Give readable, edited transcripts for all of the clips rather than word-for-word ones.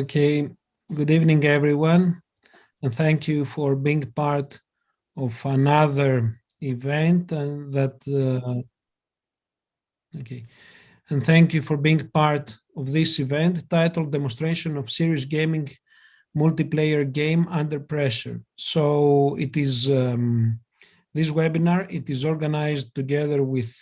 Okay, good evening, everyone, and thank you for being part of another event and and thank you for being part of this event titled Demonstration of Serious Gaming Multiplayer Game Under Pressure. So it is this webinar, it is organized together with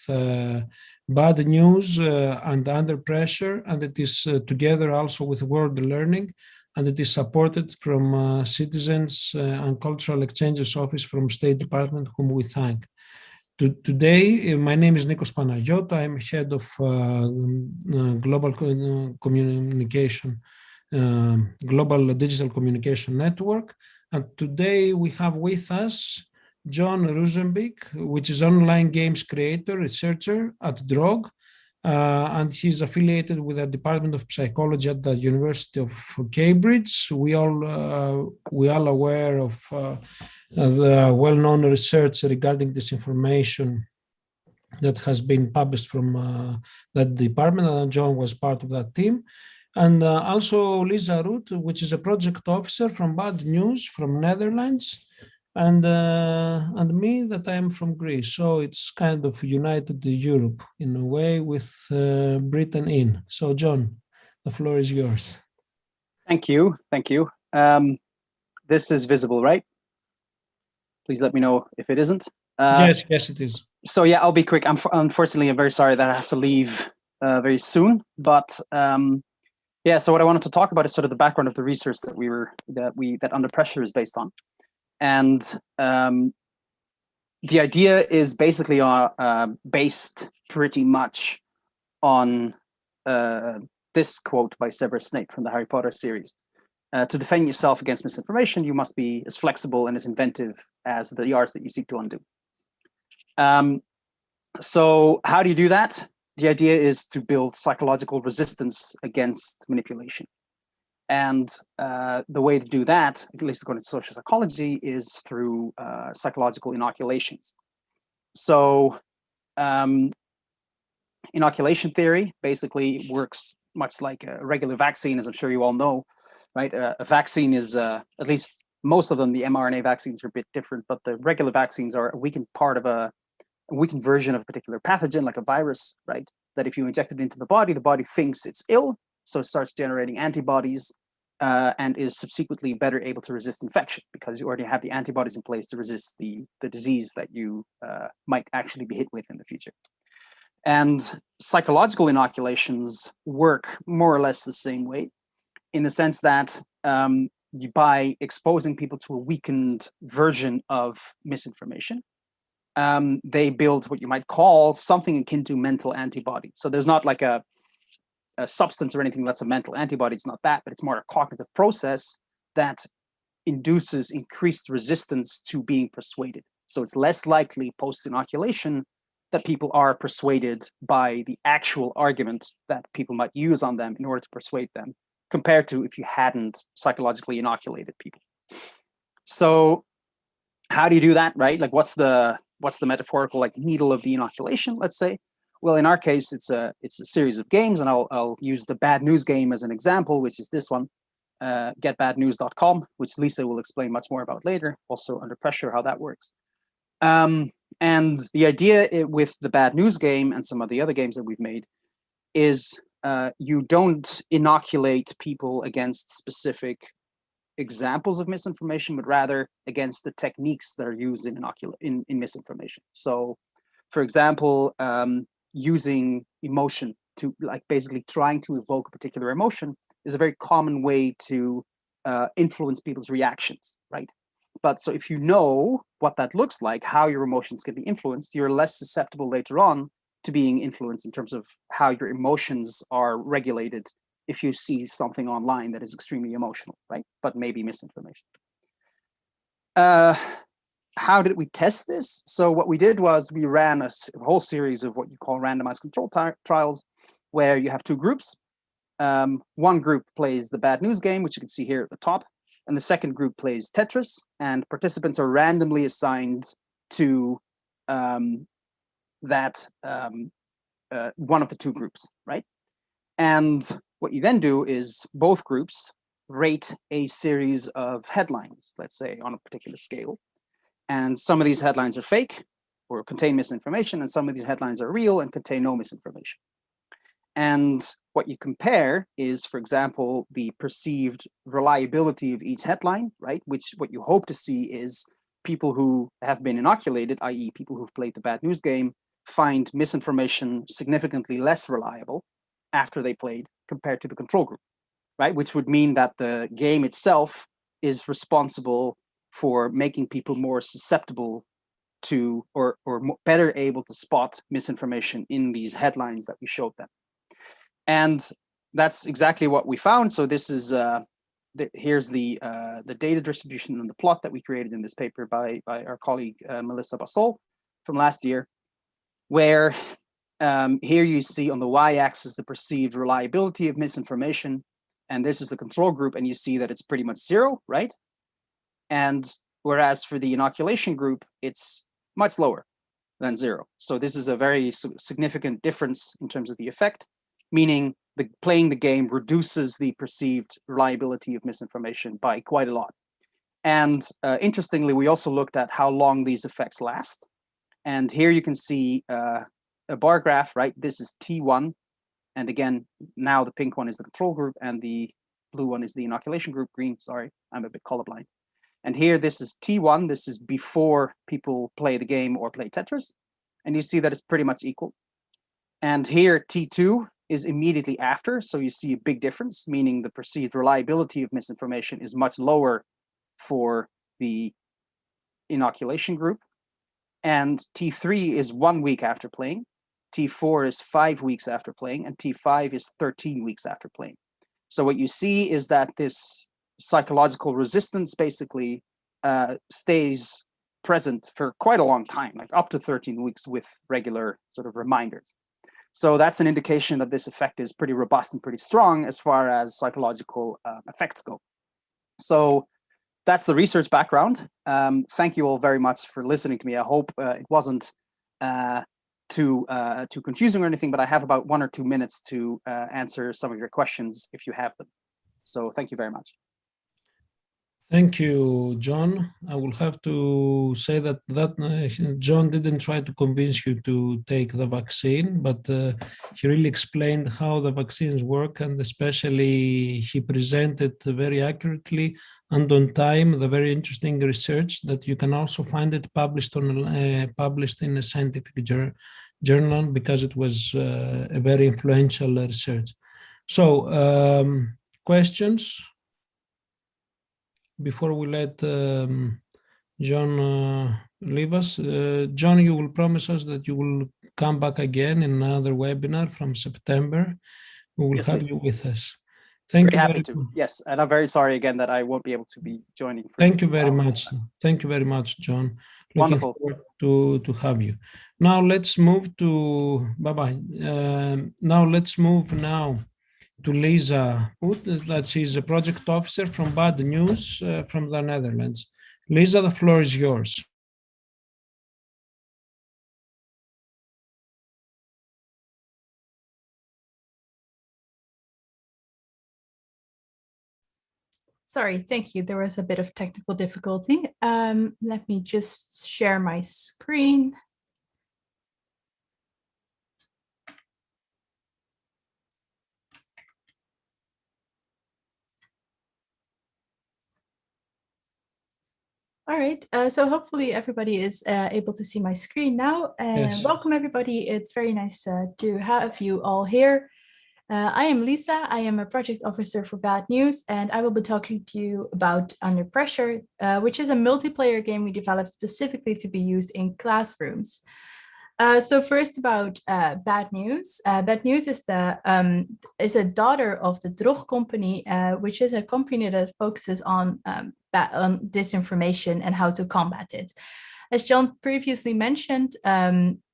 Bad News and Under Pressure, and it is together also with World Learning, and it is supported from Citizens and Cultural Exchanges Office from State Department, whom we thank. Today, my name is Nikos Panagiotou. I'm head of Global Communication, Global Digital Communication Network. And today we have with us John Rosenbeek, which is online games creator, researcher at DROG, and he's affiliated with the Department of Psychology at the University of Cambridge. We all aware of the well-known research regarding disinformation that has been published from that department, and John was part of that team. And also Lisa Root, which is a project officer from Bad News from Netherlands, and me, that I am from Greece. So it's kind of united Europe in a way with Britain in. So John, the floor is yours. Thank you. This is visible, right? Please let me know if it isn't. Yes, it is. So yeah, I'll be quick. Unfortunately, I'm very sorry that I have to leave very soon. But yeah, so what I wanted to talk about is sort of the background of the research that Under Pressure is based on. And the idea is basically based pretty much on this quote by Severus Snape from the Harry Potter series. To defend yourself against misinformation, you must be as flexible and as inventive as the yards that you seek to undo. So how do you do that? The idea is to build psychological resistance against manipulation. And the way to do that, at least according to social psychology, is through psychological inoculations. So inoculation theory basically works much like a regular vaccine, as I'm sure you all know, right? A vaccine is, at least most of them, the mRNA vaccines are a bit different, but the regular vaccines are a weakened part of a weakened version of a particular pathogen, like a virus, right? That if you inject it into the body thinks it's ill, so it starts generating antibodies and is subsequently better able to resist infection because you already have the antibodies in place to resist the disease that you might actually be hit with in the future. And psychological inoculations work more or less the same way, in the sense that by exposing people to a weakened version of misinformation, they build what you might call something akin to mental antibody. So there's not like a substance or anything that's a mental antibody. It's not that, but it's more a cognitive process that induces increased resistance to being persuaded. So it's less likely post-inoculation that people are persuaded by the actual argument that people might use on them in order to persuade them, compared to if you hadn't psychologically inoculated people. So how do you do that, right? Like what's the metaphorical like needle of the inoculation, let's say? Well, in our case, it's a series of games, and I'll use the Bad News game as an example, which is this one, getbadnews.com, which Lisa will explain much more about later, also Under Pressure, how that works. And the idea with the Bad News game and some of the other games that we've made is you don't inoculate people against specific examples of misinformation, but rather against the techniques that are used in misinformation. So, for example, using emotion to basically trying to evoke a particular emotion is a very common way to influence people's reactions, right? But so if you know what that looks like, how your emotions can be influenced, you're less susceptible later on to being influenced in terms of how your emotions are regulated if you see something online that is extremely emotional, right? But maybe misinformation. How did we test this? So what we did was we ran a whole series of what you call randomized control trials, where you have two groups. One group plays the Bad News game, which you can see here at the top, and the second group plays Tetris, and participants are randomly assigned to one of the two groups, right? And what you then do is both groups rate a series of headlines, let's say on a particular scale. And some of these headlines are fake or contain misinformation, and some of these headlines are real and contain no misinformation. And what you compare is, for example, the perceived reliability of each headline, right? Which what you hope to see is people who have been inoculated, i.e. people who've played the bad news game, find misinformation significantly less reliable after they played compared to the control group, right? Which would mean that the game itself is responsible for making people more susceptible to, or better able to spot misinformation in these headlines that we showed them. And that's exactly what we found. So this is, here's the data distribution and the plot that we created in this paper by our colleague, Melissa Basol from last year, where here you see on the y-axis the perceived reliability of misinformation, and this is the control group, and you see that it's pretty much 0, right? And whereas for the inoculation group, it's much lower than 0. So this is a very significant difference in terms of the effect, meaning playing the game reduces the perceived reliability of misinformation by quite a lot. And interestingly, we also looked at how long these effects last. And here you can see a bar graph, right? This is T1. And again, now the pink one is the control group and the blue one is the inoculation group. Green, sorry, I'm a bit colorblind. And here, this is T1. This is before people play the game or play Tetris. And you see that it's pretty much equal. And here, T2 is immediately after. So you see a big difference, meaning the perceived reliability of misinformation is much lower for the inoculation group. And T3 is 1 week after playing. T4 is 5 weeks after playing. And T5 is 13 weeks after playing. So what you see is that this psychological resistance basically stays present for quite a long time, like up to 13 weeks with regular sort of reminders. So that's an indication that this effect is pretty robust and pretty strong as far as psychological effects go. So that's the research background. Thank you all very much for listening to me. I hope it wasn't too confusing or anything, but I have about 1 or 2 minutes to answer some of your questions if you have them. So thank you very much. Thank you, John. I will have to say that John didn't try to convince you to take the vaccine, but he really explained how the vaccines work, and especially he presented very accurately and on time the very interesting research that you can also find it published in a scientific journal, because it was a very influential research. So, questions? Before we let John leave us, John, you will promise us that you will come back again in another webinar from September. We will have you with us. Thank you. Happy to. Yes, and I'm very sorry again that I won't be able to be joining. Thank you very much. Thank you very much, John. Wonderful. Looking forward to have you. Now let's move to now let's move to Lisa Hood, that she's a project officer from Bad News from the Netherlands. Lisa, the floor is yours. Sorry, thank you. There was a bit of technical difficulty. Let me just share my screen. All right, so hopefully everybody is able to see my screen now. Yes. Welcome everybody, it's very nice to have you all here. I am Lisa, I am a project officer for Bad News, and I will be talking to you about Under Pressure, which is a multiplayer game we developed specifically to be used in classrooms. So first about Bad News. Bad News is a daughter of the Drog company, which is a company that focuses on disinformation and how to combat it. As John previously mentioned,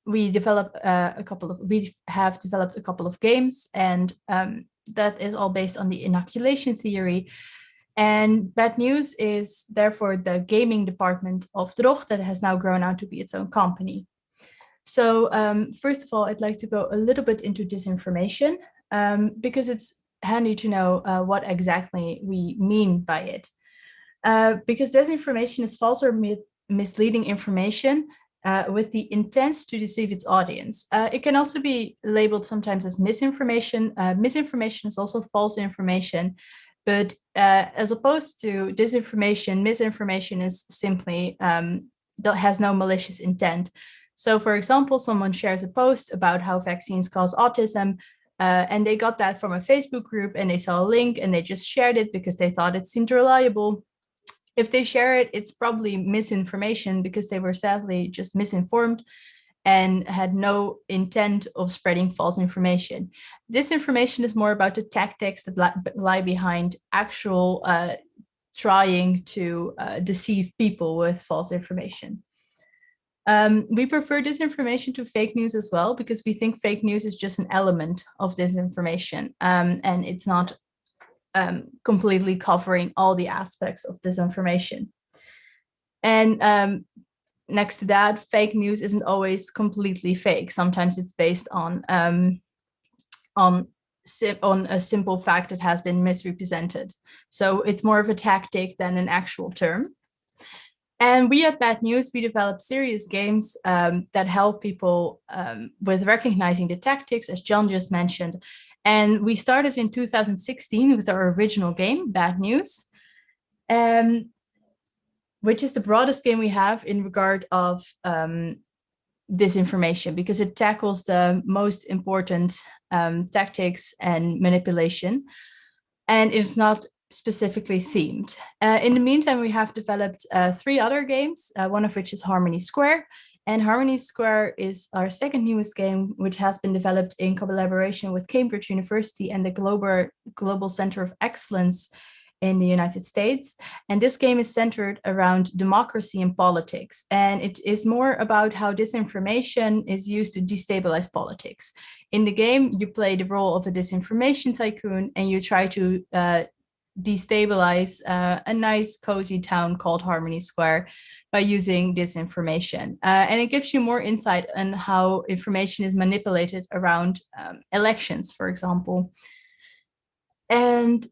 we have developed a couple of games, and that is all based on the Inoculation Theory. And Bad News is therefore the gaming department of Drog that has now grown out to be its own company. So first of all, I'd like to go a little bit into disinformation because it's handy to know what exactly we mean by it. Because disinformation is false or misleading information with the intent to deceive its audience. It can also be labeled sometimes as misinformation. Misinformation is also false information, but as opposed to disinformation, misinformation is simply that has no malicious intent. So for example, someone shares a post about how vaccines cause autism, and they got that from a Facebook group and they saw a link and they just shared it because they thought it seemed reliable. If they share it, it's probably misinformation because they were sadly just misinformed and had no intent of spreading false information. Disinformation is more about the tactics that lie behind actual trying to deceive people with false information. We prefer disinformation to fake news as well, because we think fake news is just an element of disinformation, and it's not completely covering all the aspects of disinformation. And next to that, fake news isn't always completely fake. Sometimes it's based on a simple fact that has been misrepresented. So it's more of a tactic than an actual term. And we at Bad News, we develop serious games that help people with recognizing the tactics, as John just mentioned. And we started in 2016 with our original game, Bad News, which is the broadest game we have in regard of disinformation, because it tackles the most important tactics and manipulation, and it's not specifically themed. In the meantime, we have developed 3 other games, one of which is Harmony Square. And Harmony Square is our second newest game, which has been developed in collaboration with Cambridge University and the Global Center of Excellence in the United States. And this game is centered around democracy and politics. And it is more about how disinformation is used to destabilize politics. In the game, you play the role of a disinformation tycoon, and you try to destabilize a nice cozy town called Harmony Square by using disinformation. And it gives you more insight on how information is manipulated around elections, for example. And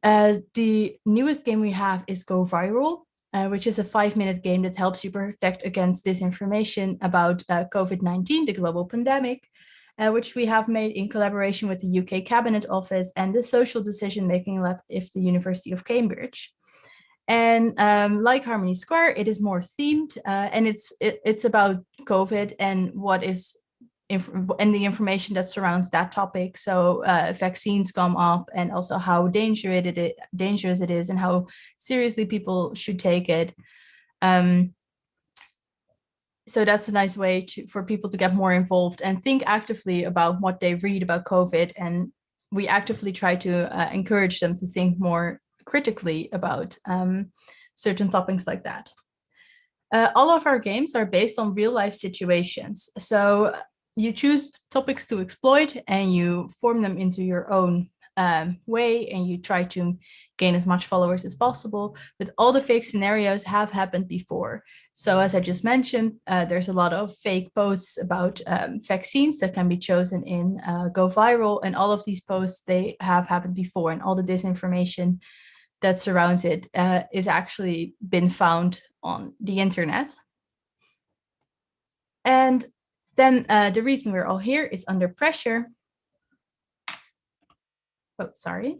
the newest game we have is Go Viral, which is a 5-minute game that helps you protect against disinformation about COVID-19, the global pandemic, which we have made in collaboration with the UK Cabinet Office and the Social Decision-Making Lab of the University of Cambridge. And like Harmony Square, it is more themed, and it's about COVID and what is and the information that surrounds that topic. So vaccines come up, and also how dangerous it is and how seriously people should take it. So that's a nice way for people to get more involved and think actively about what they read about COVID. And we actively try to encourage them to think more critically about certain topics like that. All of our games are based on real life situations. So you choose topics to exploit and you form them into your own way, and you try to gain as much followers as possible. But all the fake scenarios have happened before. So as I just mentioned, there's a lot of fake posts about vaccines that can be chosen in Go Viral, and all of these posts, they have happened before, and all the disinformation that surrounds it is actually been found on the internet. And then the reason we're all here is Under Pressure. Oh, sorry.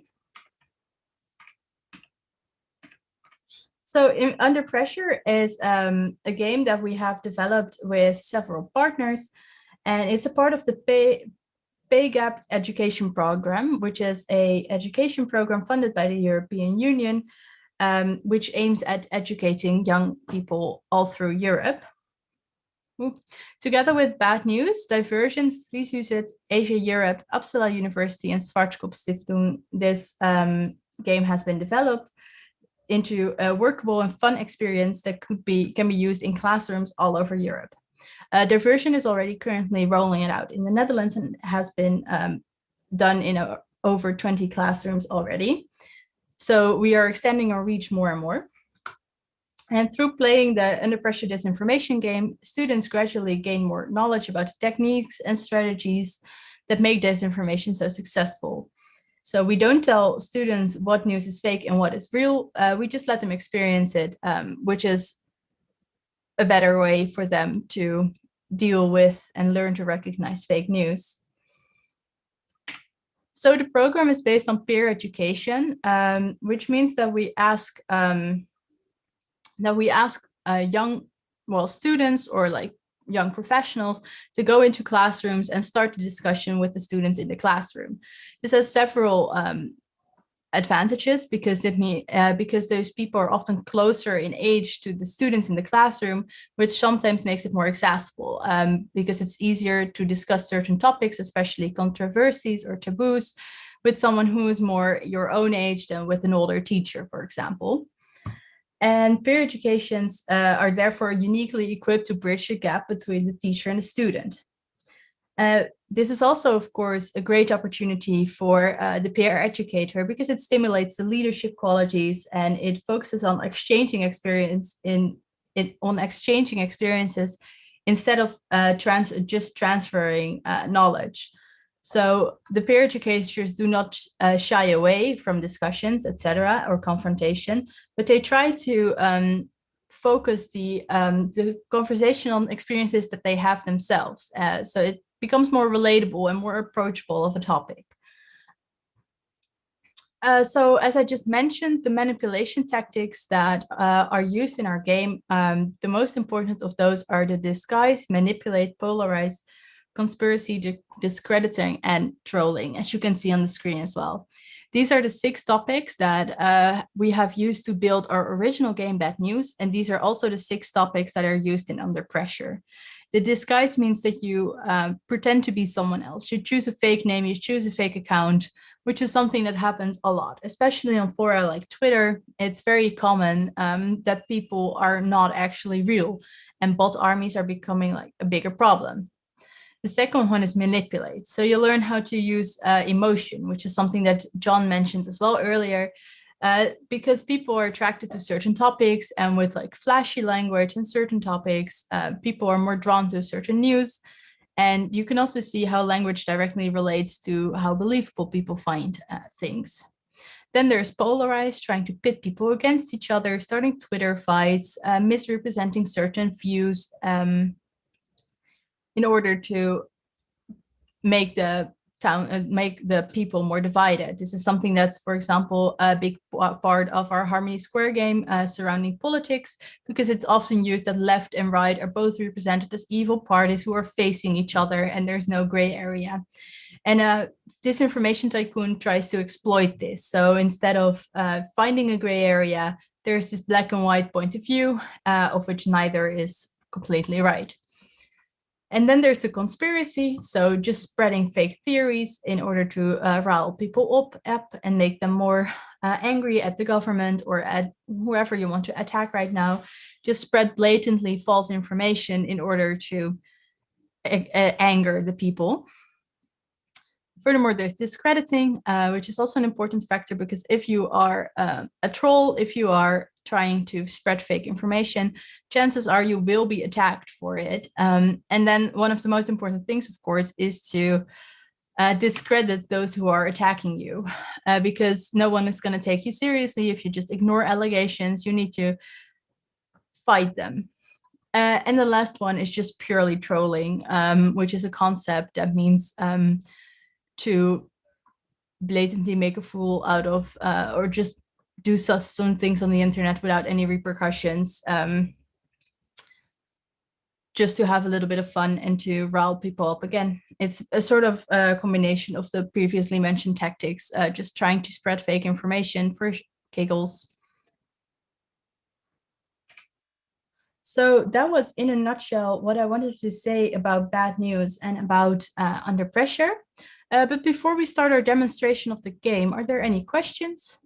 So Under Pressure is a game that we have developed with several partners, and it's a part of the PEGAP education program, which is an education program funded by the European Union, which aims at educating young people all through Europe. Together with Bad News, Diversion, Frieshuset, Asia Europe, Uppsala University, and Schwarzkopf-Stiftung, this game has been developed into a workable and fun experience that can be used in classrooms all over Europe. Diversion is already currently rolling it out in the Netherlands and has been done in over 20 classrooms already. So we are extending our reach more and more. And through playing the Under Pressure disinformation game, students gradually gain more knowledge about the techniques and strategies that make disinformation so successful. So we don't tell students what news is fake and what is real. We just let them experience it, which is a better way for them to deal with and learn to recognize fake news. So the program is based on peer education, which means that we ask young, students or like young professionals to go into classrooms and start the discussion with the students in the classroom. This has several advantages because those people are often closer in age to the students in the classroom, which sometimes makes it more accessible because it's easier to discuss certain topics, especially controversies or taboos, with someone who is more your own age than with an older teacher, for example. And peer educations are therefore uniquely equipped to bridge the gap between the teacher and the student. This is also, of course, a great opportunity for the peer educator because it stimulates the leadership qualities and it focuses on exchanging experiences instead of just transferring knowledge. So the peer educators do not shy away from discussions, etc., or confrontation, but they try to focus the conversational experiences that they have themselves. So it becomes more relatable and more approachable of a topic. So as I just mentioned, the manipulation tactics that are used in our game, the most important of those are the disguise, manipulate, polarize, conspiracy, discrediting, and trolling, as you can see on the screen as well. These are the 6 topics that we have used to build our original game, Bad News, and these are also the 6 topics that are used in Under Pressure. The disguise means that you pretend to be someone else. You choose a fake name, you choose a fake account, which is something that happens a lot, especially on fora like Twitter. It's very common that people are not actually real, and bot armies are becoming like a bigger problem. The second one is manipulate. So you learn how to use emotion, which is something that John mentioned as well earlier, because people are attracted to certain topics, and with like flashy language and certain topics, people are more drawn to certain news. And you can also see how language directly relates to how believable people find things. Then there's polarize, trying to pit people against each other, starting Twitter fights, misrepresenting certain views, in order to make the people more divided. This is something that's, for example, a big part of our Harmony Square game surrounding politics, because it's often used that left and right are both represented as evil parties who are facing each other, and there's no gray area. And Disinformation Tycoon tries to exploit this. So instead of finding a gray area, there's this black and white point of view, of which neither is completely right. And then there's the conspiracy, so just spreading fake theories in order to rile people up and make them more angry at the government or at whoever you want to attack right now. Just spread blatantly false information in order to anger the people. Furthermore, there's discrediting, which is also an important factor, because if you are a troll, if you are trying to spread fake information, chances are you will be attacked for it. And then one of the most important things, of course, is to discredit those who are attacking you, because no one is going to take you seriously if you just ignore allegations. You need to fight them. And the last one is just purely trolling, which is a concept that means to blatantly make a fool out of, or just do some things on the internet without any repercussions, just to have a little bit of fun and to rile people up. Again, it's a sort of combination of the previously mentioned tactics, just trying to spread fake information for giggles. So that was, in a nutshell, what I wanted to say about Bad News and about Under Pressure. But before we start our demonstration of the game, are there any questions?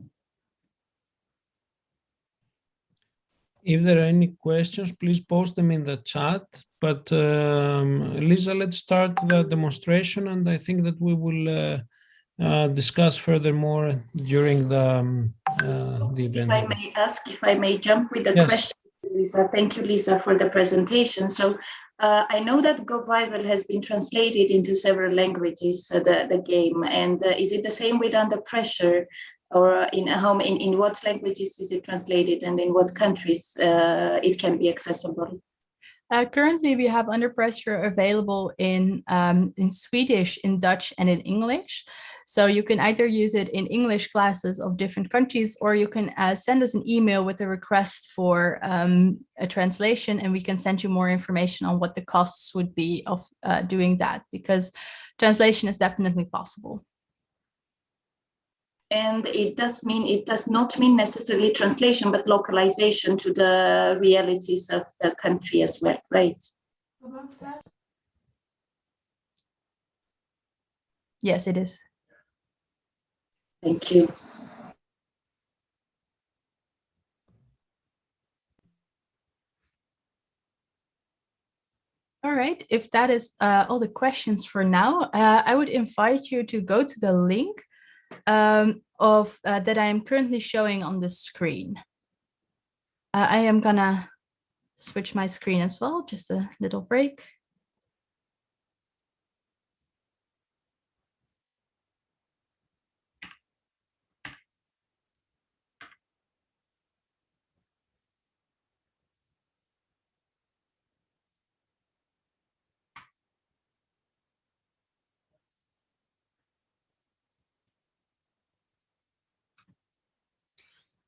If there are any questions, please post them in the chat. But Lisa, let's start the demonstration, and I think that we will discuss furthermore during the event. If I may ask, if I may jump with a question, Lisa. Thank you, Lisa, for the presentation. So I know that Go Viral has been translated into several languages, the game, and is it the same with Under Pressure, or in what languages is it translated, and in what countries it can be accessible? Currently, we have Under Pressure available in Swedish, in Dutch, and in English. So you can either use it in English classes of different countries, or you can send us an email with a request for a translation, and we can send you more information on what the costs would be of doing that, because translation is definitely possible. And it does not mean necessarily translation, but localization to the realities of the country as well, right? Yes, it is. Thank you. All right, if that is all the questions for now, I would invite you to go to the link that I am currently showing on the screen. I am gonna switch my screen as well, just a little break.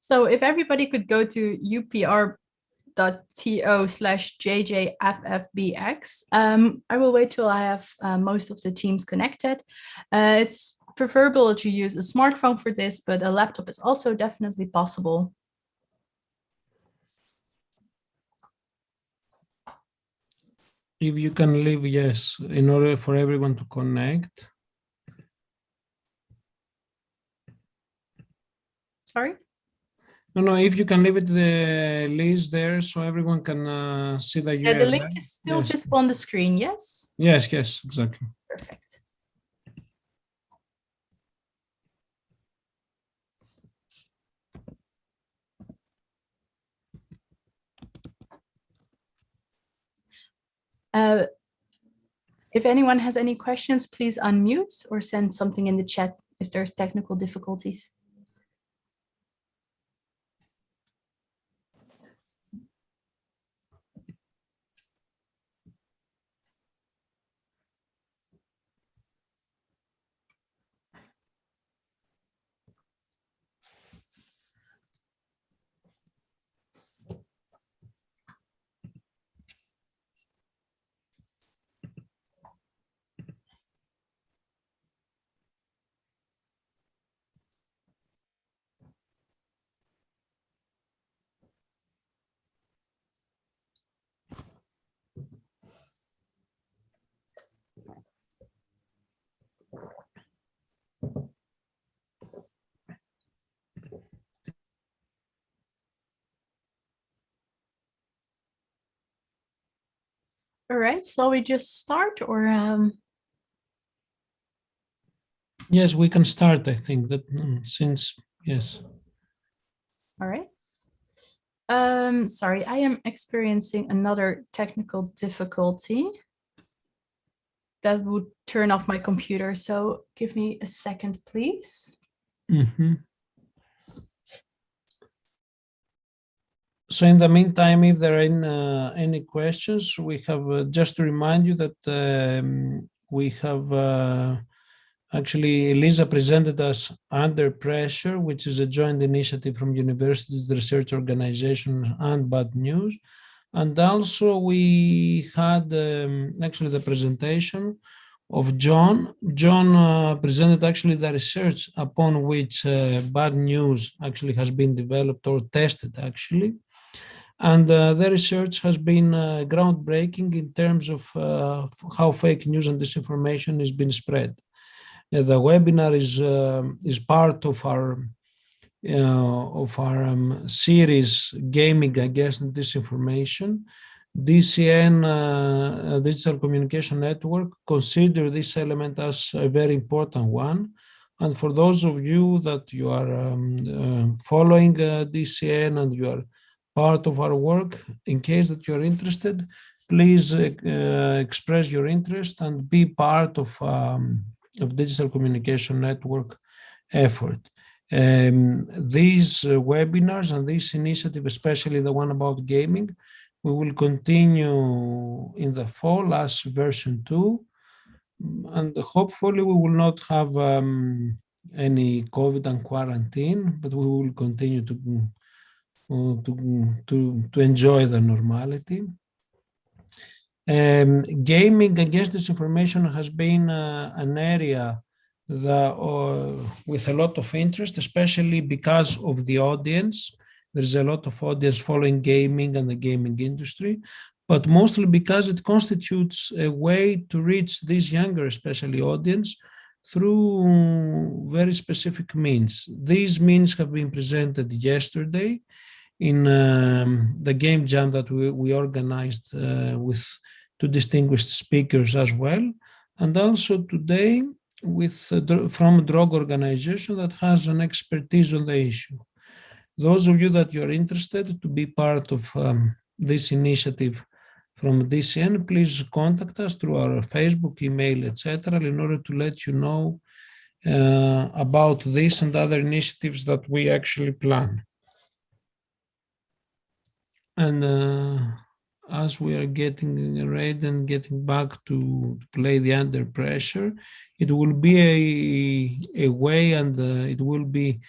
So if everybody could go to upr.to/JJFFBX, I will wait till I have most of the teams connected. It's preferable to use a smartphone for this, but a laptop is also definitely possible. If you can leave, yes, in order for everyone to connect. Sorry? No, if you can leave it the list there so everyone can see the URL. Yeah, the link is still visible on the screen, yes? Yes, exactly. Perfect. If anyone has any questions, please unmute or send something in the chat if there's technical difficulties. All right, shall we just start, or Yes, we can start, I think, that since, yes. all right. Sorry, I am experiencing another technical difficulty that would turn off my computer, so give me a second, please. So in the meantime, if there are any questions, we have just to remind you that we have actually Elisa presented us Under Pressure, which is a joint initiative from universities, research organization, and Bad News. And also we had actually the presentation of John. John presented actually the research upon which Bad News actually has been developed or tested actually. And the research has been groundbreaking in terms of how fake news and disinformation is being spread. The webinar is part of our series Gaming Against Disinformation. DCN, Digital Communication Network, consider this element as a very important one. And for those of you that you are following DCN and you are part of our work, in case that you're interested, please express your interest and be part of digital communication network effort. These webinars and this initiative, especially the one about gaming, we will continue in the fall as version 2, and hopefully we will not have any COVID and quarantine, but we will continue to enjoy the normality. Gaming against disinformation has been an area that, with a lot of interest, especially because of the audience. There's a lot of audience following gaming and the gaming industry, but mostly because it constitutes a way to reach this younger, especially audience, through very specific means. These means have been presented yesterday in the game jam that we organized with 2 distinguished speakers as well, and also today from a drug organization that has an expertise on the issue. Those of you that you're interested to be part of this initiative from DCN, please contact us through our Facebook, email, etc., in order to let you know about this and other initiatives that we actually plan. And as we are getting ready and getting back to play the Under Pressure, it will be a way, and it will be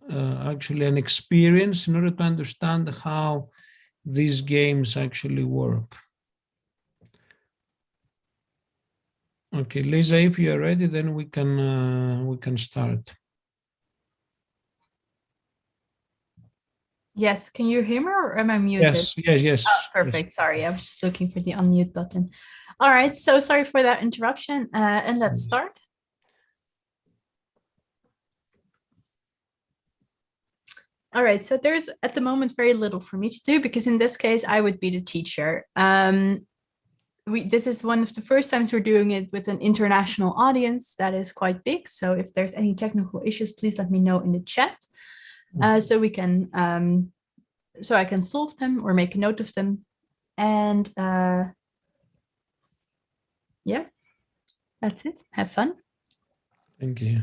actually an experience in order to understand how these games actually work. Okay, Lisa, if you are ready, then we can start. Yes, can you hear me or am I muted? Yes. Oh, perfect. Yes. Sorry, I was just looking for the unmute button. All right, so sorry for that interruption, and let's start. All right, so there's at the moment very little for me to do because in this case, I would be the teacher. This is one of the first times we're doing it with an international audience that is quite big. So if there's any technical issues, please let me know in the chat. So we can, so I can solve them or make a note of them. And yeah, that's it. Have fun. Thank you.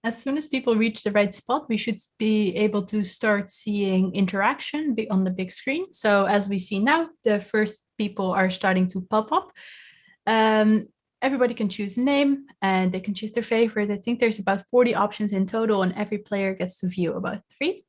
As soon as people reach the right spot, we should be able to start seeing interaction on the big screen. So as we see now, the first people are starting to pop up. Everybody can choose a name and they can choose their favorite. I think there's about 40 options in total and every player gets to view about 3.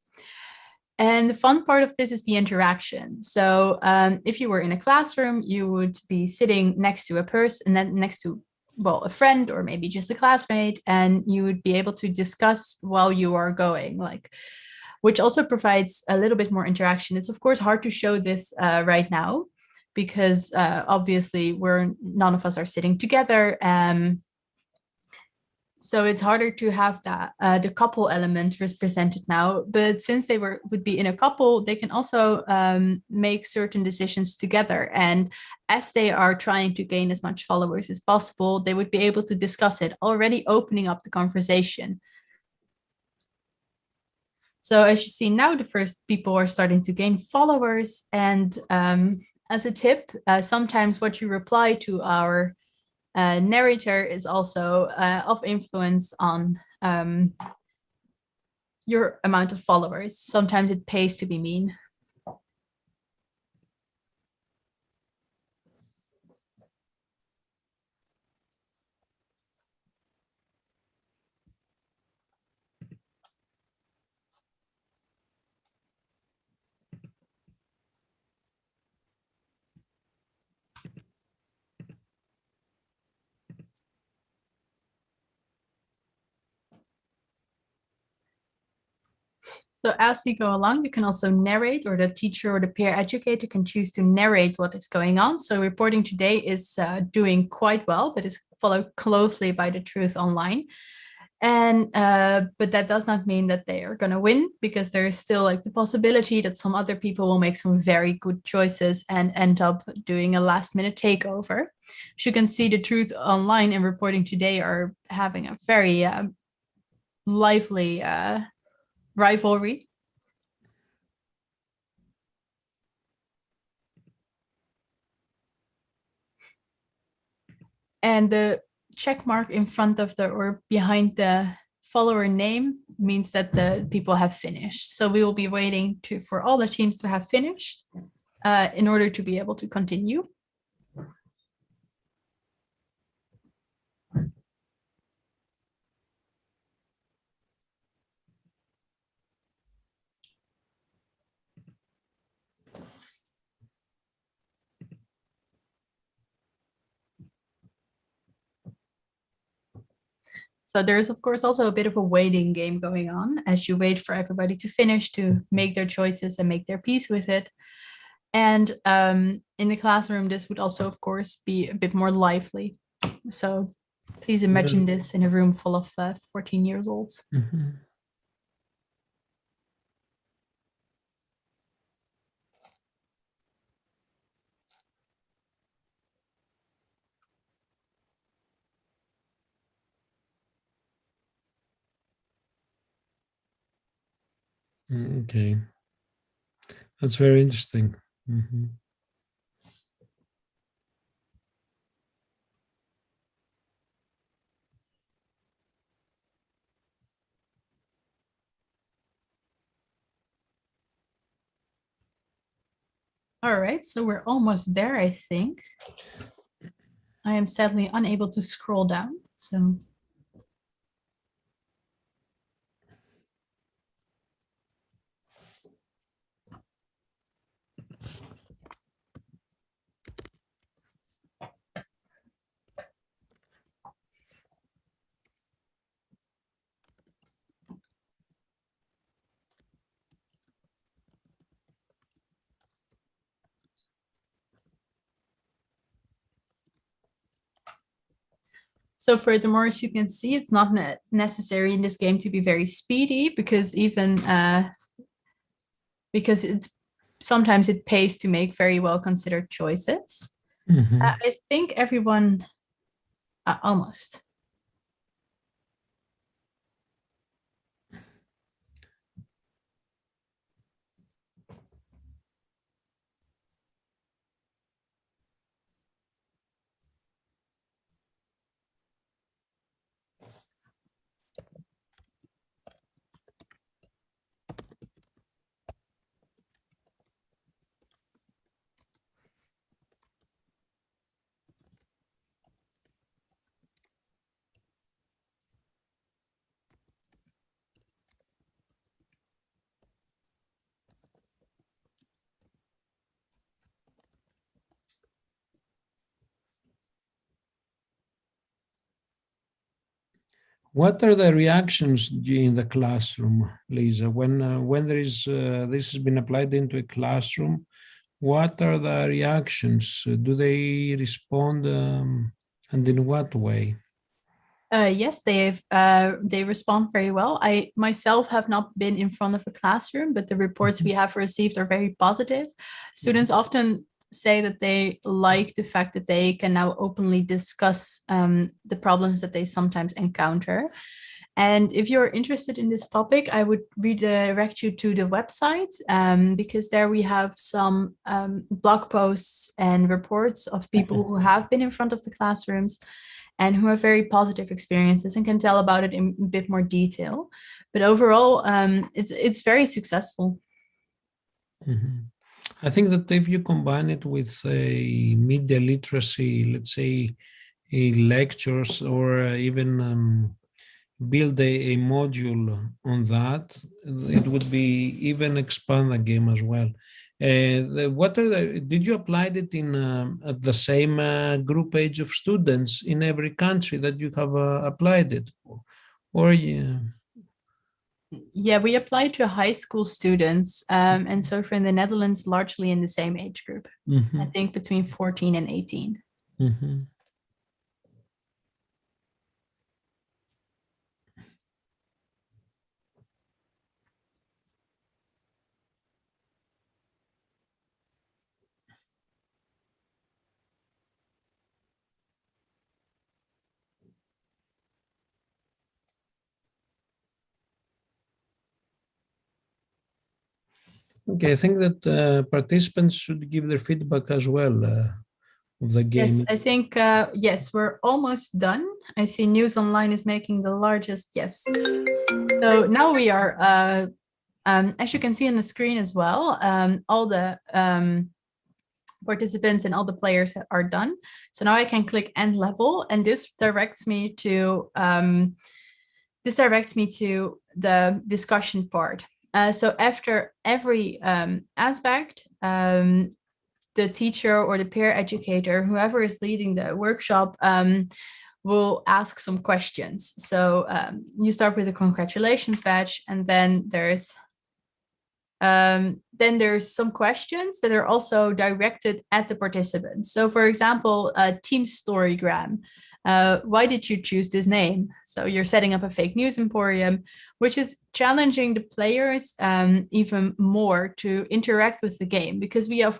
And the fun part of this is the interaction. So if you were in a classroom, you would be sitting next to a person and then next to, well, a friend or maybe just a classmate, and you would be able to discuss while you are going, which also provides a little bit more interaction. It's of course hard to show this right now because obviously none of us are sitting together. So it's harder to have that the couple element represented now, but since they would be in a couple, they can also make certain decisions together. And as they are trying to gain as much followers as possible, they would be able to discuss it, already opening up the conversation. So as you see now, the first people are starting to gain followers. And as a tip, sometimes what you reply to our narrator is also of influence on your amount of followers. Sometimes it pays to be mean. So as we go along, you can also narrate, or the teacher or the peer educator can choose to narrate what is going on. So reporting today is doing quite well, but is followed closely by the truth online. And but that does not mean that they are going to win, because there is still the possibility that some other people will make some very good choices and end up doing a last minute takeover. As you can see, the truth online and reporting today are having a very lively rivalry. And the check mark in front of the or behind the follower name means that the people have finished. So we will be waiting for all the teams to have finished in order to be able to continue. So there's, of course, also a bit of a waiting game going on as you wait for everybody to finish to make their choices and make their peace with it. And in the classroom, this would also, of course, be a bit more lively. So please imagine this in a room full of 14 years olds. Mm-hmm. Okay, that's very interesting. Mm-hmm. All right, so we're almost there, I think. I am sadly unable to scroll down, so. So furthermore, as you can see, it's not necessary in this game to be very speedy because even because it's sometimes it pays to make very well considered choices. Mm-hmm. I think everyone almost. What are the reactions in the classroom, Lisa? When there is this has been applied into a classroom, what are the reactions? Do they respond, and in what way? Yes, they respond very well. I myself have not been in front of a classroom, but the reports we have received are very positive. Students often say that they like the fact that they can now openly discuss the problems that they sometimes encounter. And if you're interested in this topic, I would redirect you to the website because there we have some blog posts and reports of people who have been in front of the classrooms and who have very positive experiences and can tell about it in a bit more detail. But overall, it's very successful. Mm-hmm. I think that if you combine it with a media literacy, let's say lectures or even build a module on that, it would be even expand the game as well. What are did you apply it in at the same group age of students in every country that you have applied it, or yeah? Yeah, we applied to high school students, and so for in the Netherlands, largely in the same age group. Mm-hmm. I think between 14 and 18. Mm-hmm. Okay, I think that participants should give their feedback as well of the game. Yes, I think, yes, we're almost done. I see News Online is making the largest yes. So now we are, as you can see on the screen as well, all the participants and all the players are done. So now I can click end level, and this directs me to the discussion part. So after every aspect, the teacher or the peer educator, whoever is leading the workshop, will ask some questions. So you start with a congratulations badge, and then there's some questions that are also directed at the participants. So for example, Team Storygram. Why did you choose this name? So you're setting up a fake news emporium, which is challenging the players even more to interact with the game, because we have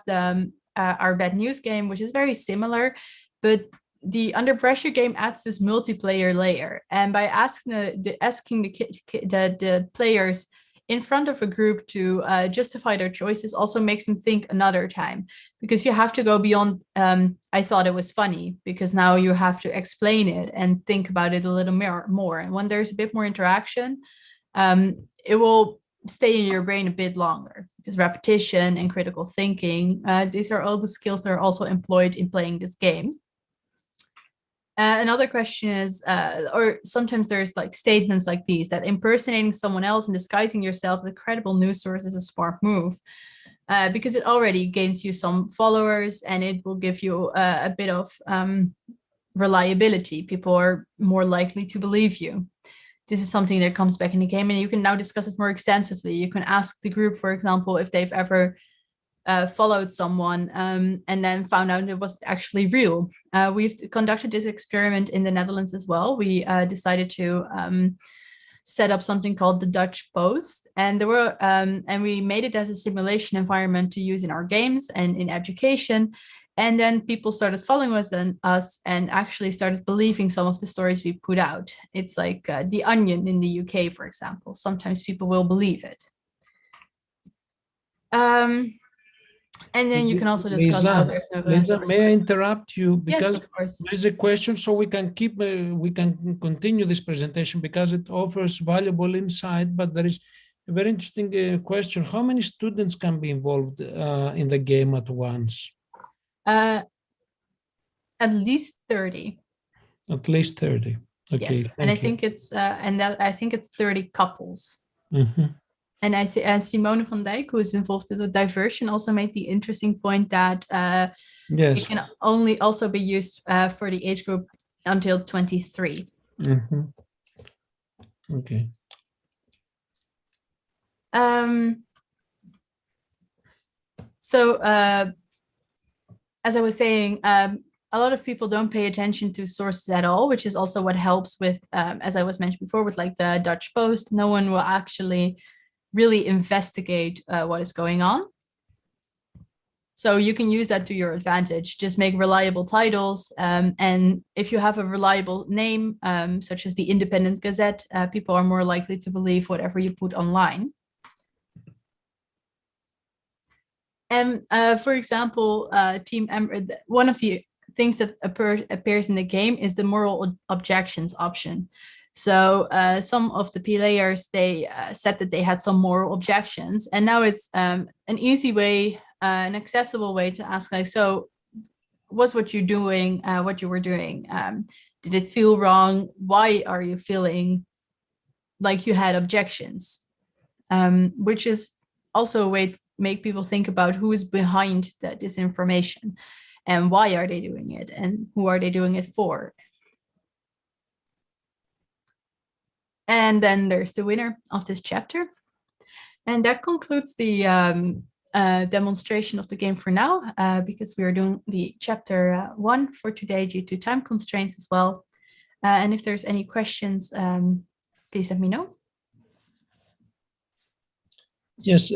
the our bad news game, which is very similar, but the Under Pressure game adds this multiplayer layer. And by asking the players in front of a group to justify their choices also makes them think another time, because you have to go beyond, I thought it was funny, because now you have to explain it and think about it a little more. And when there's a bit more interaction, it will stay in your brain a bit longer, because repetition and critical thinking, these are all the skills that are also employed in playing this game. Another question is, or sometimes there's like statements like these, that impersonating someone else and disguising yourself as a credible news source is a smart move, because it already gains you some followers and it will give you a bit of reliability. People are more likely to believe you. This is something that comes back in the game, and you can now discuss it more extensively. You can ask the group, for example, if they've ever followed someone and then found out it wasn't actually real. We've conducted this experiment in the Netherlands as well. We decided to set up something called the Dutch Post, and we made it as a simulation environment to use in our games and in education. And then people started following us and actually started believing some of the stories we put out. It's like The Onion in the UK, for example. Sometimes people will believe it. And then you can also discuss how there's no Lisa, may I interrupt you? Because yes, of course. there's a question, so we can continue this presentation because it offers valuable insight, but there is a very interesting question. How many students can be involved in the game at once? At least 30. At least 30. Okay. Yes, and I think it's I think it's 30 couples. Mm-hmm. And I think Simone van Dijk, who is involved with diversion, also made the interesting point that yes, it can only also be used for the age group until 23. Mm-hmm. Okay. So as I was saying, a lot of people don't pay attention to sources at all, which is also what helps with, as I was mentioned before, with like the Dutch Post. No one will actually really investigate what is going on. So you can use that to your advantage. Just make reliable titles. And if you have a reliable name, such as the Independent Gazette, people are more likely to believe whatever you put online. And for example, one of the things that appears in the game is the moral objections option. So some of the players, they said that they had some moral objections, and now it's an easy way, an accessible way to ask, like, so was what you were doing, did it feel wrong? Why are you feeling like you had objections? Which is also a way to make people think about who is behind that disinformation and why are they doing it and who are they doing it for. And then there's the winner of this chapter. And that concludes the demonstration of the game for now, because we are doing the chapter 1 for today due to time constraints as well. And if there's any questions, please let me know. Yes,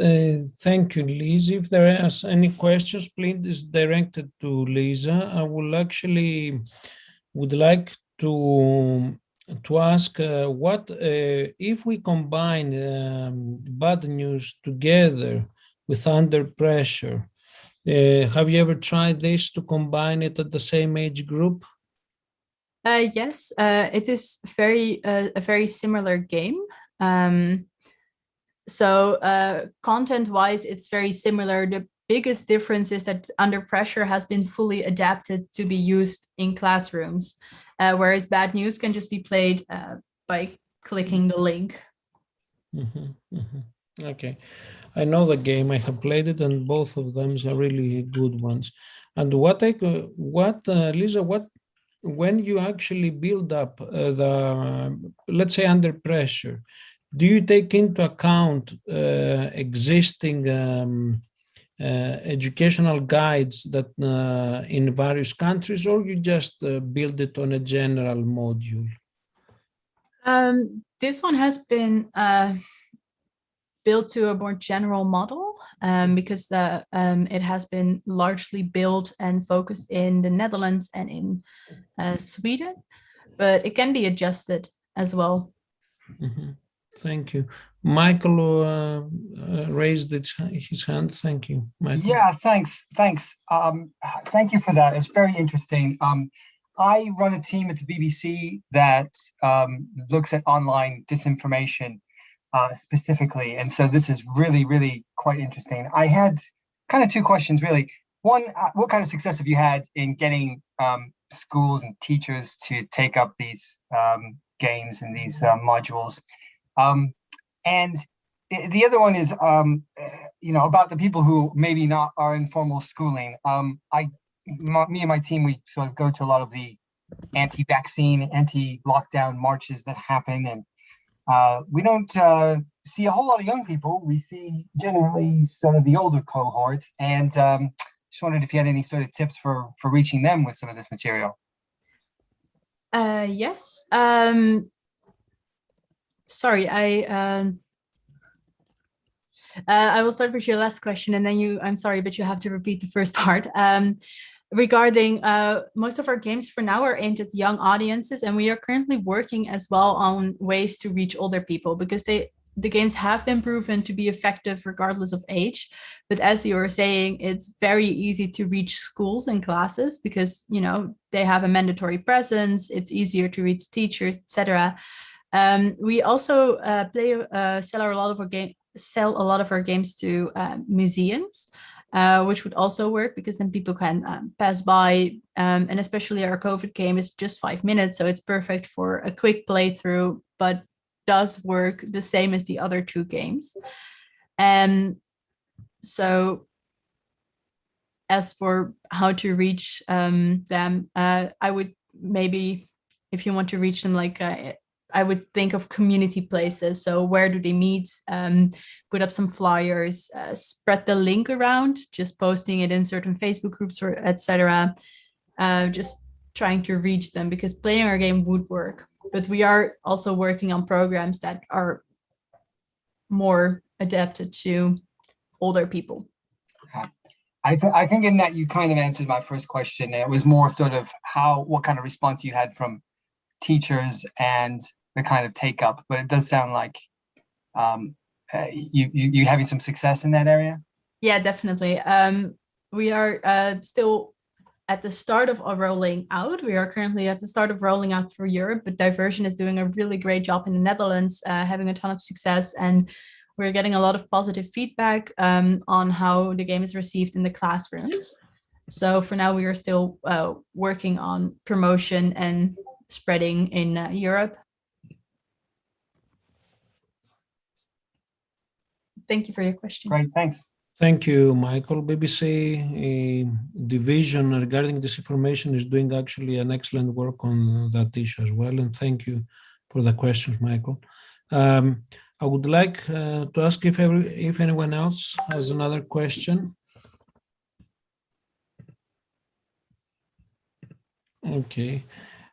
thank you, Lisa. If there are any questions, please direct it to Lisa. I will actually would like to to ask what if we combine bad news together with under pressure. Have you ever tried this to combine it at the same age group? Yes, it is a very similar game. So content-wise, it's very similar. The biggest difference is that Under Pressure has been fully adapted to be used in classrooms, whereas Bad News can just be played by clicking the link. Okay, I know the game. I have played it, and both of them are really good ones. And Lisa, when you actually build up let's say Under Pressure, do you take into account existing educational guides that in various countries, or you just build it on a general module? This one has been built to a more general model because it has been largely built and focused in the Netherlands and in Sweden, but it can be adjusted as well. Thank you. Michael raised his hand. Thank you, Michael. Yeah, thanks. Thank you for that. It's very interesting. I run a team at the BBC that looks at online disinformation specifically. And so this is really, really quite interesting. I had kind of two questions, really. One, what kind of success have you had in getting schools and teachers to take up these games and these modules? And the other one is, about the people who maybe not are in formal schooling. Me and my team, we sort of go to a lot of the anti-vaccine, anti-lockdown marches that happen, and we don't see a whole lot of young people. We see generally sort of the older cohort, and just wondered if you had any sort of tips for reaching them with some of this material. Yes. Sorry, I will start with your last question, and then I'm sorry, but you have to repeat the first part. Regarding most of our games for now are aimed at young audiences, and we are currently working as well on ways to reach older people, because the games have been proven to be effective regardless of age. But as you were saying, it's very easy to reach schools and classes because they have a mandatory presence. It's easier to reach teachers, etc. We also sell a lot of our games to museums. Which would also work because then people can pass by, and especially our COVID game is just 5 minutes, so it's perfect for a quick playthrough, but does work the same as the other two games. So as for how to reach them, I would maybe, if you want to reach them, I would think of community places. So where do they meet? Put up some flyers, spread the link around, just posting it in certain Facebook groups or etc. Just trying to reach them, because playing our game would work. But we are also working on programs that are more adapted to older people. I think in that you kind of answered my first question. It was more sort of what kind of response you had from teachers and the kind of take up, but it does sound like you having some success in that area. Yeah, definitely. We are still at the start of rolling out. We are currently at the start of rolling out through Europe, but Diversion is doing a really great job in the Netherlands, having a ton of success, and we're getting a lot of positive feedback on how the game is received in the classrooms. So for now, we are still working on promotion and spreading in Europe. Thank you for your question. Great, thanks. Thank you, Michael. BBC division regarding disinformation is doing actually an excellent work on that issue as well. And thank you for the questions, Michael. I would like to ask if anyone else has another question. Okay.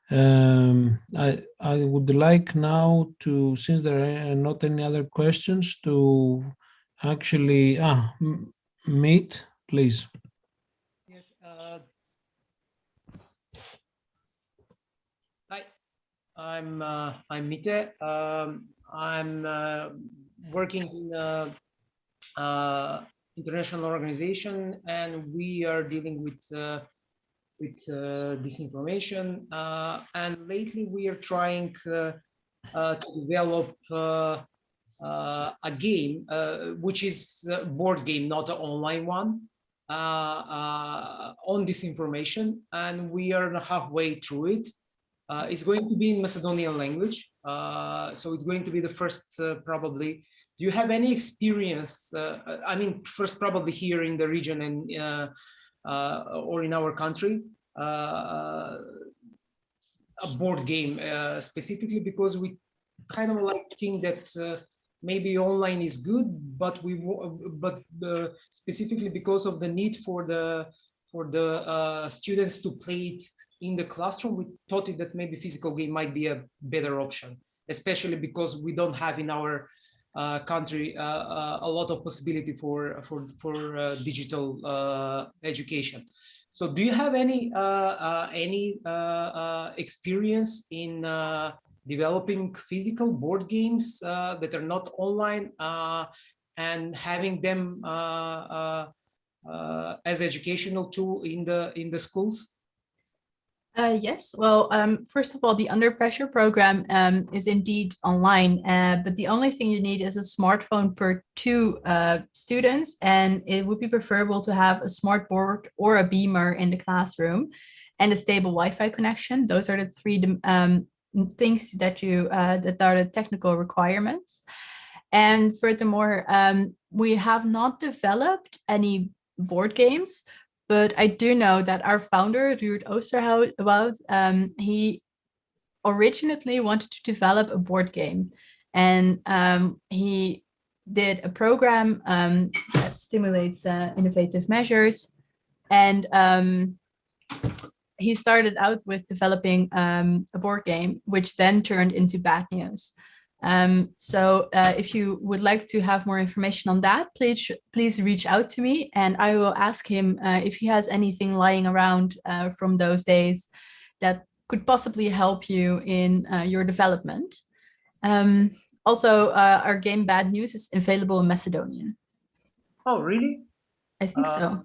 I would like now to, since there are not any other questions, to actually Meet, please. Yes. Hi. I'm Mite. I'm working in international organization, and we are dealing with disinformation. And lately, we are trying to develop a game, which is a board game, not an online one, on disinformation, and we are halfway through it. It's going to be in Macedonian language, so it's going to be the first probably. Do you have any experience? I mean, first probably here in the region and or in our country, a board game specifically, because we kind of like think that maybe online is good, but specifically because of the need for the students to play it in the classroom, we thought that maybe physical game might be a better option, especially because we don't have in our country a lot of possibility for digital education. So do you have any experience in developing physical board games that are not online and having them as educational tool in the schools? Yes, well, first of all, the Under Pressure program is indeed online, but the only thing you need is a smartphone per 2 students, and it would be preferable to have a smart board or a beamer in the classroom and a stable Wi-Fi connection. Those are the 3 things that that are the technical requirements. And furthermore, we have not developed any board games, but I do know that our founder, Ruud Oosterhout, he originally wanted to develop a board game, and he did a program that stimulates innovative measures, and he started out with developing a board game, which then turned into Bad News. So if you would like to have more information on that, please reach out to me, and I will ask him if he has anything lying around from those days that could possibly help you in your development. Also, our game Bad News is available in Macedonian. Oh, really? I think so.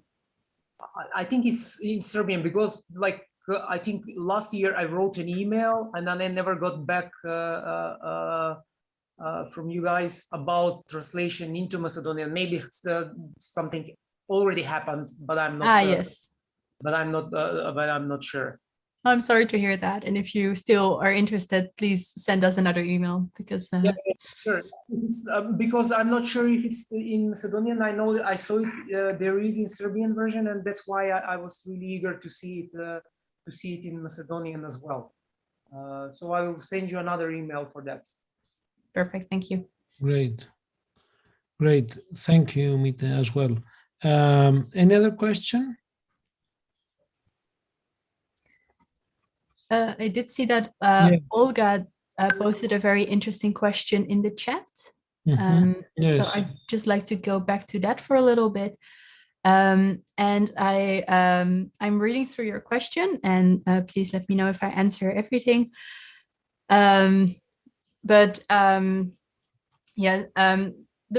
I think it's in Serbian, because like I think last year I wrote an email and then I never got back from you guys about translation into Macedonian. Maybe it's, something already happened, but I'm not. Yes. But I'm not sure. I'm sorry to hear that. And if you still are interested, please send us another email, because yeah, sure. It's, because I'm not sure if it's in Macedonian. I know I saw it. There is in Serbian version, and that's why I was really eager to see it in Macedonian as well. So I will send you another email for that. Perfect. Thank you. Great. Thank you, Mite, as well. Any other question? I did see that Olga posted a very interesting question in the chat. Yes. So I'd just like to go back to that for a little bit. And I'm reading through your question, and please let me know if I answer everything. The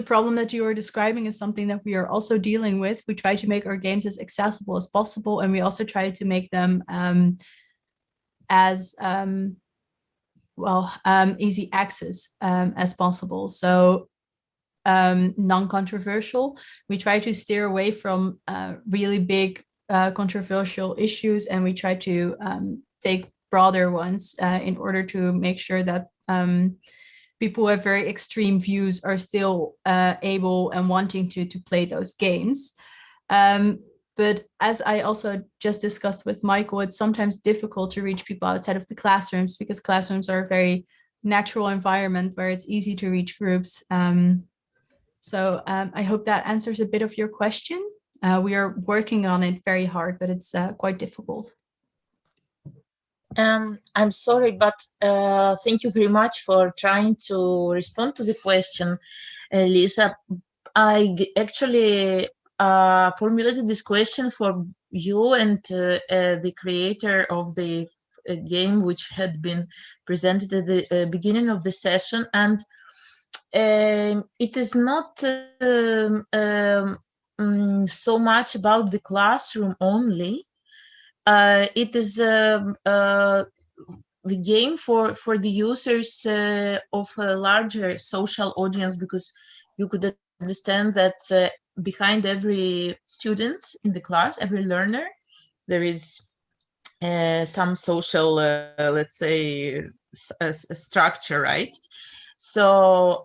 problem that you are describing is something that we are also dealing with. We try to make our games as accessible as possible, and we also try to make them as easy access as possible. So non-controversial. We try to steer away from really big controversial issues, and we try to take broader ones in order to make sure that people who have very extreme views are still able and wanting to play those games. But as I also just discussed with Michael, it's sometimes difficult to reach people outside of the classrooms, because classrooms are a very natural environment where it's easy to reach groups. So I hope that answers a bit of your question. We are working on it very hard, but it's quite difficult. I'm sorry, but thank you very much for trying to respond to the question, Lisa. I actually formulated this question for you and the creator of the game which had been presented at the beginning of the session, and it is not so much about the classroom only. It is the game for the users of a larger social audience, because you could understand that behind every student in the class, every learner, there is some social, let's say, a structure, right? So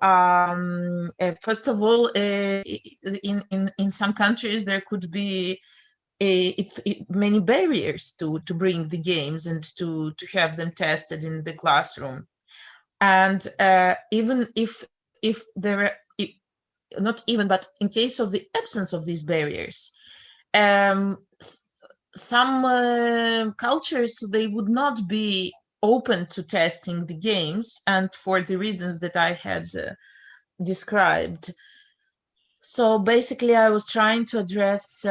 first of all, in some countries there could be many barriers to bring the games and to have them tested in the classroom, and even if there are not even, but in case of the absence of these barriers, some cultures, they would not be open to testing the games, and for the reasons that I had described. So basically, I was trying to address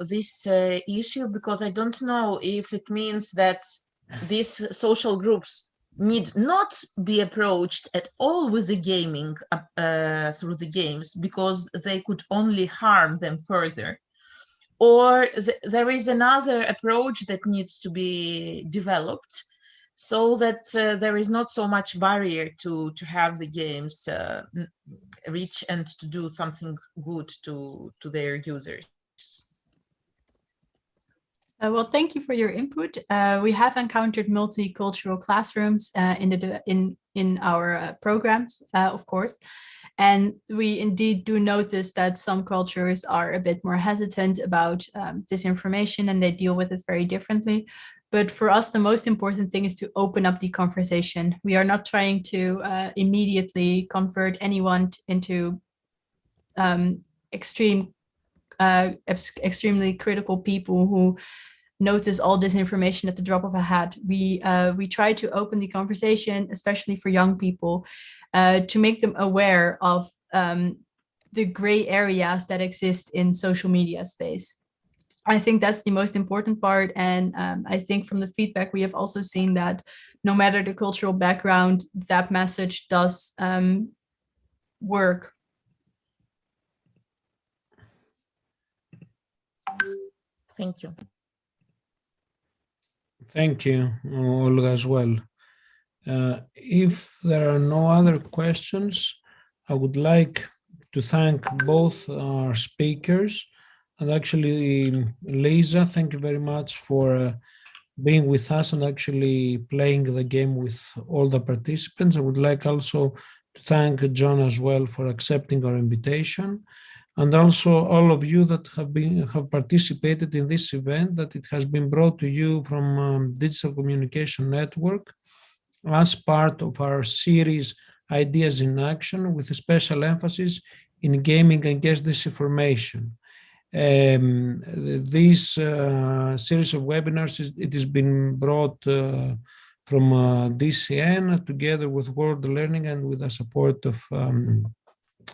this issue, because I don't know if it means that these social groups need not be approached at all with the gaming through the games, because they could only harm them further. Or there is another approach that needs to be developed, so that there is not so much barrier to have the games reach and to do something good to their users. Well, thank you for your input. We have encountered multicultural classrooms in our programs, of course. And we indeed do notice that some cultures are a bit more hesitant about disinformation, and they deal with it very differently. But for us, the most important thing is to open up the conversation. We are not trying to immediately convert anyone into extremely critical people who notice all disinformation at the drop of a hat. We try to open the conversation, especially for young people, to make them aware of the gray areas that exist in social media space. I think that's the most important part. And I think from the feedback, we have also seen that no matter the cultural background, that message does work. Thank you. Thank you, Olga, as well. If there are no other questions, I would like to thank both our speakers. And actually, Lisa, thank you very much for being with us and actually playing the game with all the participants. I would like also to thank John as well for accepting our invitation, and also all of you that have participated in this event, that it has been brought to you from Digital Communication Network as part of our series Ideas in Action, with a special emphasis in gaming against disinformation. This series of webinars, it has been brought from DCN together with World Learning and with the support of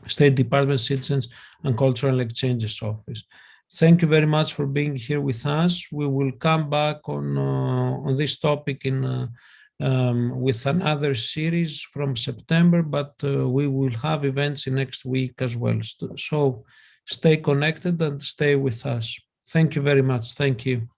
State Department Citizens and Cultural Exchanges Office. Thank you very much for being here with us. We will come back on this topic with another series from September, but we will have events in next week as well. So stay connected and stay with us. Thank you very much. Thank you.